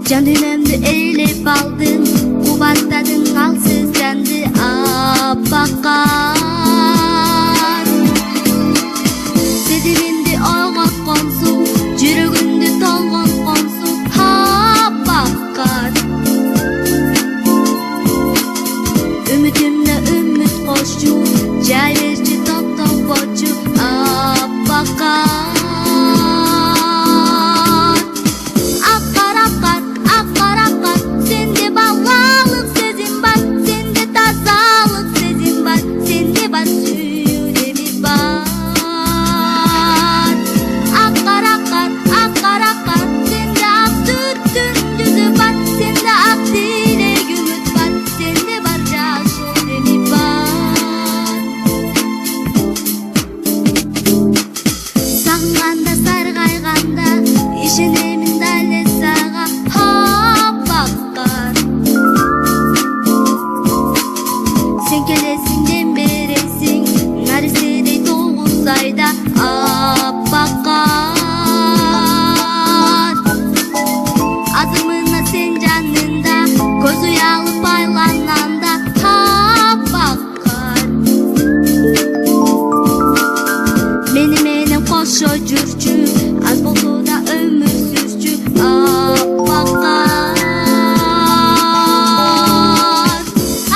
Can dünyamda eğilip aldın, kuvvetledin kalsız candı bakar. Dediminde oğat konsun, жүрөгүндө толгон konsun bakar. Ümitimle ümit koşcu, jay berçi топтоп koçu bakar. Adımına sen canında, gözü yağlı paylananda bakar. Menem koşo жүрчү, az bolso da ömür sürчү bakar.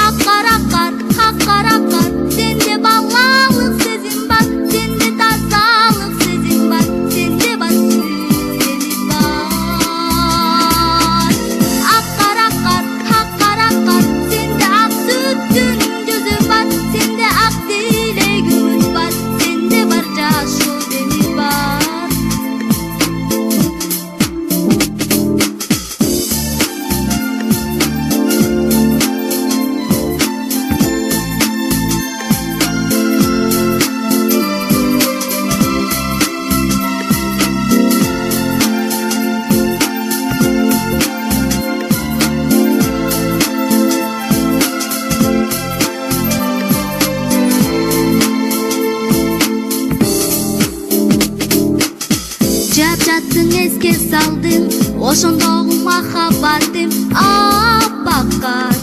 Akar akar, akar akar, sende balalık sezim var, sende tazalık sezim var, sende var süreli var. Akar akar, akar akar, sende ak sütün gözü var, sende ak dilekimiz var, sende var caşo demi var. Жап-жаттың еске салдым, ошондогу махаббатым bakar.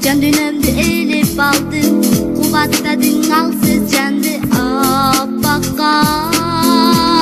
Can dünyamda eğilip aldım, kuvvetledin alsız candı bakar.